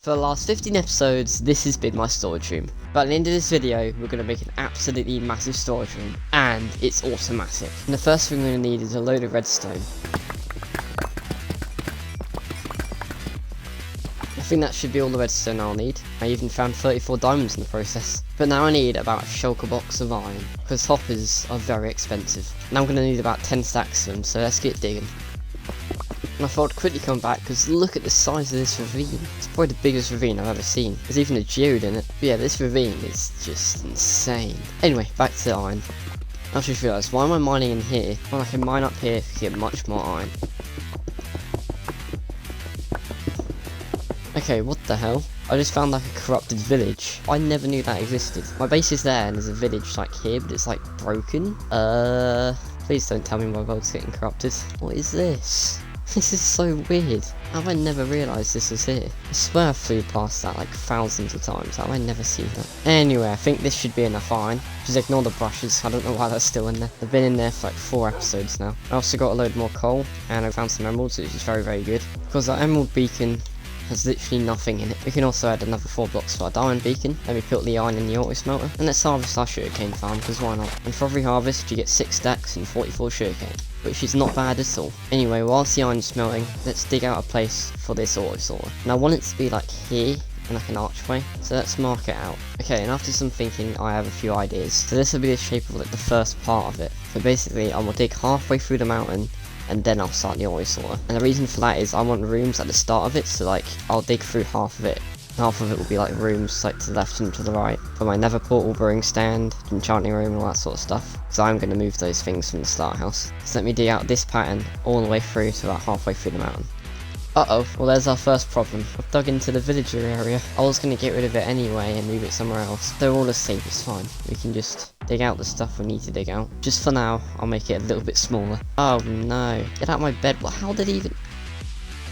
For the last 15 episodes, this has been my storage room. But at the end of this video, we're going to make an absolutely massive storage room, and it's automatic. And the first thing we're going to need is a load of redstone. I think that should be all the redstone I'll need. I even found 34 diamonds in the process. But now I need about a shulker box of iron, because hoppers are very expensive. Now I'm going to need about 10 stacks of them, so let's get digging. And I thought I'd quickly come back because look at the size of this ravine. It's probably the biggest ravine I've ever seen. There's even a geode in it. But yeah, this ravine is just insane. Anyway, back to the iron. I just realised, why am I mining in here when I can mine up here to get much more iron? Okay, what the hell? I just found like a corrupted village. I never knew that existed. My base is there and there's a village like here, but it's like broken. Please don't tell me my world's getting corrupted. What is this? This is so weird. How have I never realised this was here? I swear I flew past that like thousands of times. How have I never seen that? Anyway, I think this should be enough iron. Just ignore the brushes. I don't know why that's still in there. They've been in there for like 4 episodes now. I also got a load more coal and I found some emeralds, which is very, very good. Because that emerald beacon has literally nothing in it. We can also add another 4 blocks for our diamond beacon. Then we put the iron in the auto smelter. And let's harvest our sugarcane farm, because why not? And for every harvest you get 6 stacks and 44 sugarcane, which is not bad at all. Anyway, whilst the iron's smelting, let's dig out a place for this auto sorter. And I want it to be like here, in like an archway, so let's mark it out. Okay, and after some thinking, I have a few ideas. So this will be the shape of like the first part of it. So basically, I will dig halfway through the mountain, and then I'll start the auto sorter. And the reason for that is I want rooms at the start of it, so like I'll dig through half of it. Half of it will be like rooms like to the left and to the right for my nether portal, brewing stand, enchanting room, all that sort of stuff. Because I'm going to move those things from the start house. So let me dig out this pattern all the way through to about halfway through the mountain. Uh-oh, well there's our first problem. I've dug into the villager area. I was going to get rid of it anyway and move it somewhere else. They're all the same, it's fine. We can just dig out the stuff we need to dig out. Just for now, I'll make it a little bit smaller. Oh no, get out of my bed. How did he even...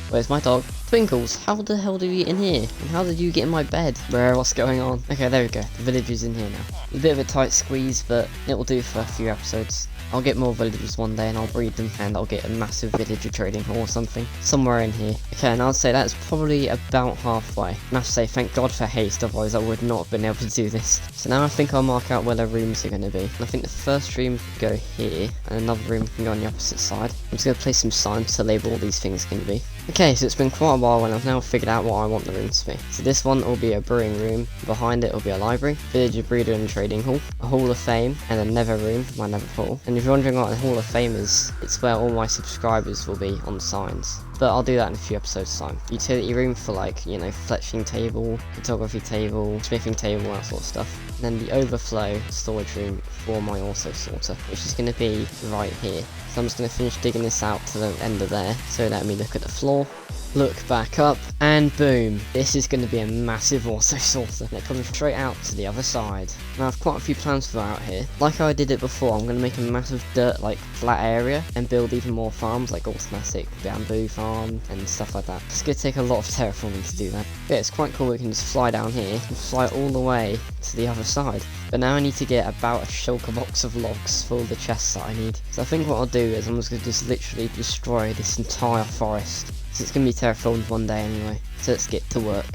Where's my dog? Twinkles, how the hell did you get in here? And how did you get in my bed? What's going on? Okay, there we go. The village is in here now. A bit of a tight squeeze, but it will do for a few episodes. I'll get more villagers one day and I'll breed them and I'll get a massive villager trading hall or something. Somewhere in here. Okay, and I'd say that's probably about halfway. And I have to say thank God for haste, otherwise I would not have been able to do this. So now I think I'll mark out where the rooms are going to be. And I think the first room can go here and another room can go on the opposite side. I'm just going to place some signs to label all these things going to be. Okay, so it's been quite a while and I've now figured out what I want the rooms to be. So this one will be a brewing room, behind it will be a library, villager, breeder and trading hall, a hall of fame, and a nether room, my nether portal. And if you're wondering what a hall of fame is, it's where all my subscribers will be on the signs. But I'll do that in a few episodes time. Utility room for like, you know, fletching table, photography table, smithing table, that sort of stuff. And then the overflow storage room for my auto sorter, which is going to be right here. So I'm just going to finish digging this out to the end of there. So let me look at the floor, look back up, and boom. This is going to be a massive auto sorter. And it comes straight out to the other side. Now I have quite a few plans for out here. Like how I did it before, I'm going to make a massive dirt like flat area and build even more farms like automatic bamboo farm and stuff like that. It's going to take a lot of terraforming to do that. But yeah, it's quite cool. We can just fly down here and fly all the way to the other side. But now I need to get about a shulker box of logs for all the chests that I need. So I think what I'll do is I'm just going to just literally destroy this entire forest. So it's going to be terraformed one day anyway. So let's get to work.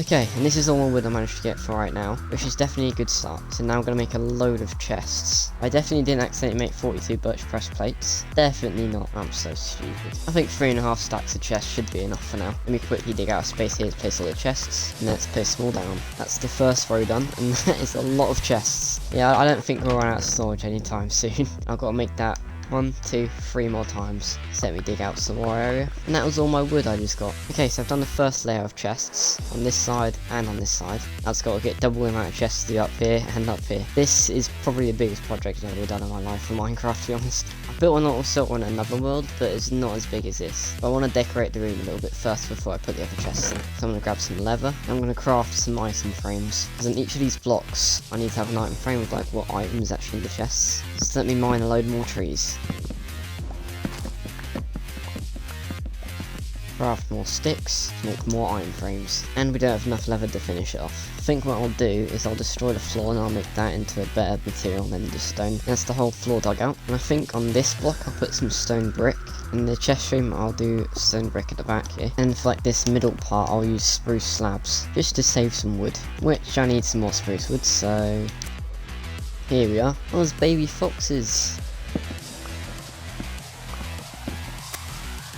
Okay, and this is all the wood I managed to get for right now, which is definitely a good start. So now I'm going to make a load of chests. I definitely didn't accidentally make 42 birch press plates. Definitely not. I'm so stupid. I think 3.5 stacks of chests should be enough for now. Let me quickly dig out a space here to place all the chests, and let's place them all down. That's the first row done, and that is a lot of chests. Yeah, I don't think we'll run out of storage anytime soon. I've got to make that 1, 2, 3 more times. So let me dig out some more area. And that was all my wood I just got. Okay, so I've done the first layer of chests on this side and on this side. I've just got to get double the amount of chests to do up here and up here. This is probably the biggest project I've ever done in my life for Minecraft, to be honest. I built an auto sorter in another world, but it's not as big as this. But I want to decorate the room a little bit first before I put the other chests in. So I'm going to grab some leather. And I'm going to craft some item frames. Because in each of these blocks, I need to have an item frame with like what items actually in the chests. So let me mine a load more trees. Craft more sticks, make more iron frames, and we don't have enough leather to finish it off. I think what I'll do is I'll destroy the floor and I'll make that into a better material than just stone. That's the whole floor dug out, and I think on this block I'll put some stone brick, In the chest room, I'll do stone brick at the back here. And for like this middle part, I'll use spruce slabs, just to save some wood, which I need some more spruce wood, so here we are. Oh, there's baby foxes.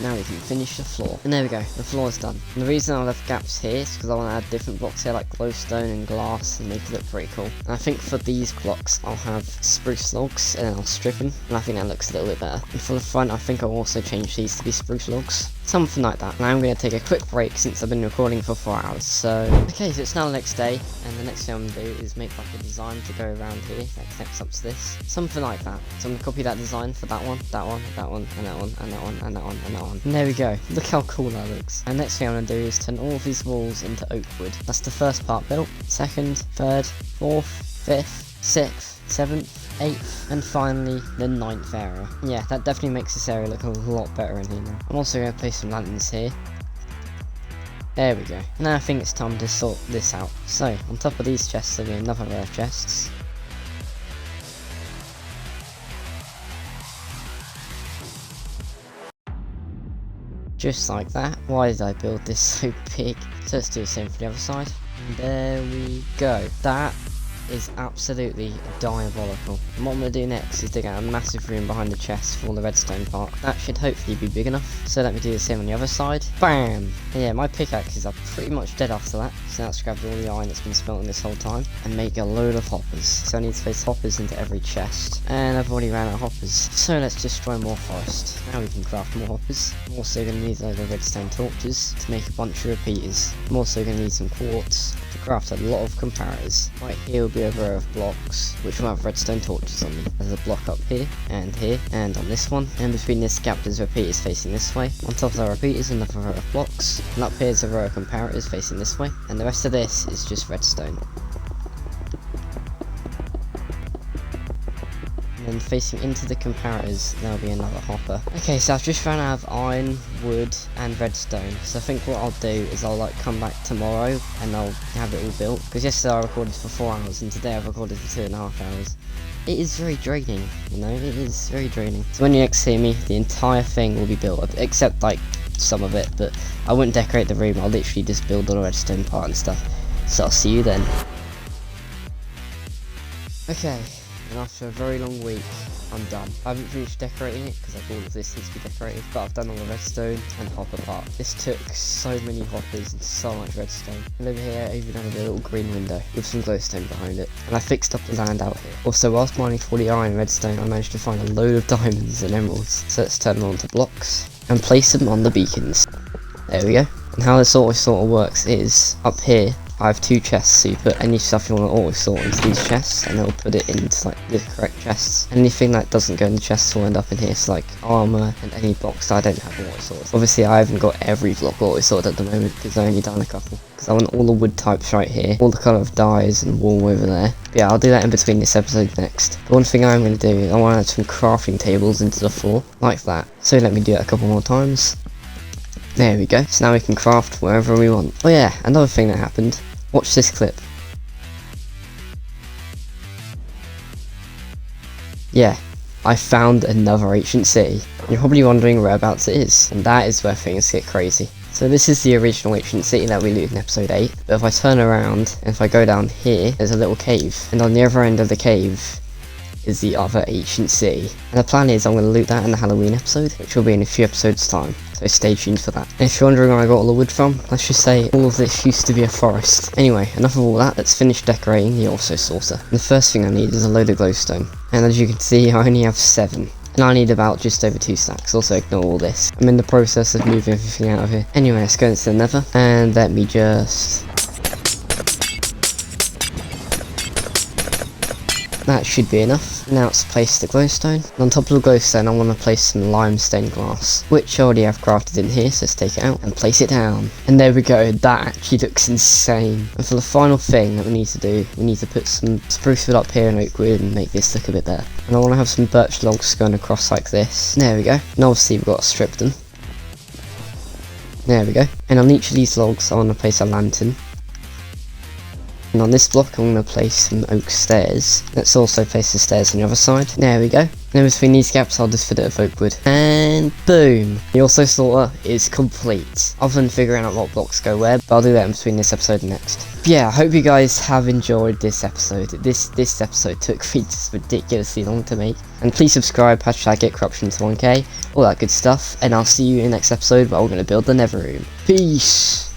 Now we can finish the floor. And there we go, the floor is done. And the reason I left gaps here is because I want to add different blocks here, like glowstone and glass, and make it look pretty cool. And I think for these blocks, I'll have spruce logs, and then I'll strip them, and I think that looks a little bit better. And for the front, I think I'll also change these to be spruce logs. Something like that. Now I'm going to take a quick break since I've been recording for 4 hours, so... Okay, so it's now the next day, and the next thing I'm going to do is make like a design to go around here that connects up to this. Something like that. So I'm going to copy that design for that one, that one, that one, and that one, and that one, and that one, and that one. And there we go. Look how cool that looks. And next thing I'm going to do is turn all of these walls into oak wood. That's the first part built. Second, third, fourth, fifth, sixth, 7th, 8th, and finally the 9th area. Yeah, that definitely makes this area look a lot better in here now. I'm also going to place some lanterns here. There we go. Now I think it's time to sort this out. So, on top of these chests there'll be another row of chests. Just like that. Why did I build this so big? So let's do the same for the other side. And there we go. That is absolutely diabolical. And what I'm going to do next is dig out a massive room behind the chest for the redstone part. That should hopefully be big enough. So let me do the same on the other side. Bam! And yeah, my pickaxes are pretty much dead after that. So now let's grab all the iron that's been smelting this whole time and make a load of hoppers. So I need to place hoppers into every chest. And I've already ran out of hoppers. So let's destroy more forest. Now we can craft more hoppers. I'm also going to need a load of redstone torches to make a bunch of repeaters. I'm also going to need some quartz to craft a lot of comparators. Right here will be a row of blocks which will have redstone torches on them. There's a block up here, and on this one, and between this gap there's repeaters facing this way. On top of the repeaters another row of blocks, and up here is a row of comparators facing this way, and the rest of this is just redstone. And then facing into the comparators there'll be another hopper. Okay, so I've just run out of iron, wood and redstone, so I think what I'll do is I'll like come back tomorrow and I'll have it all built, because yesterday I recorded for 4 hours and today I've recorded for 2.5 hours. It is very draining, you know, it is very draining. So when you next see me, the entire thing will be built, except like some of it, but I wouldn't decorate the room, I'll literally just build all the redstone part and stuff. So I'll see you then. Okay. And after a very long week, I'm done. I haven't finished decorating it because all of this needs to be decorated, but I've done all the redstone and hopper part. This took so many hoppers and so much redstone. And over here I even added a little green window with some glowstone behind it. And I fixed up the land out here. Also, whilst mining for the iron and redstone, I managed to find a load of diamonds and emeralds. So let's turn them onto blocks and place them on the beacons. There we go. And how this sort of works is, up here I have 2 chests, so you put any stuff you want to auto sort into these chests and it'll put it into like the correct chests. Anything that doesn't go in the chests will end up in here, so like armor and any blocks that I don't have auto sorted. Obviously I haven't got every block auto sorted at the moment because I've only done a couple. Because I want all the wood types right here, all the colour of dyes and wool over there. But yeah, I'll do that in between this episode next. But one thing I'm going to do is I want to add some crafting tables into the floor, like that. So let me do it a couple more times. There we go. So now we can craft wherever we want. Oh yeah, another thing that happened. Watch this clip. Yeah, I found another ancient city. You're probably wondering whereabouts it is, and that is where things get crazy. So this is the original ancient city that we looted in episode 8, but if I turn around, and if I go down here, there's a little cave, and on the other end of the cave is the other ancient city. And the plan is I'm going to loot that in the Halloween episode, which will be in a few episodes time. So stay tuned for that. And if you're wondering where I got all the wood from, let's just say all of this used to be a forest. Anyway, enough of all that, let's finish decorating the also sorter. And the first thing I need is a load of glowstone. And as you can see, I only have 7. And I need about just over 2 stacks, also ignore all this. I'm in the process of moving everything out of here. Anyway, let's go into the nether, and let me just... That should be enough. Now let's place the glowstone. And on top of the glowstone I want to place some limestone glass, which I already have crafted in here, so let's take it out and place it down. And there we go, that actually looks insane. And for the final thing that we need to do, we need to put some spruce wood up here and oak wood and make this look a bit better. And I want to have some birch logs going across like this. There we go. And obviously we've got to strip them. There we go. And on each of these logs I want to place a lantern. And on this block I'm going to place some oak stairs. Let's also place the stairs on the other side. There we go. then between these gaps I'll just fill it with oak wood. And boom! The also sorter is complete. Other than figuring out what blocks go where, but I'll do that in between this episode and next. But yeah, I hope you guys have enjoyed this episode. This episode took me just ridiculously long to make. And please subscribe, hashtag get corruption to 1k, all that good stuff. And I'll see you in the next episode where we're going to build the nether room. Peace!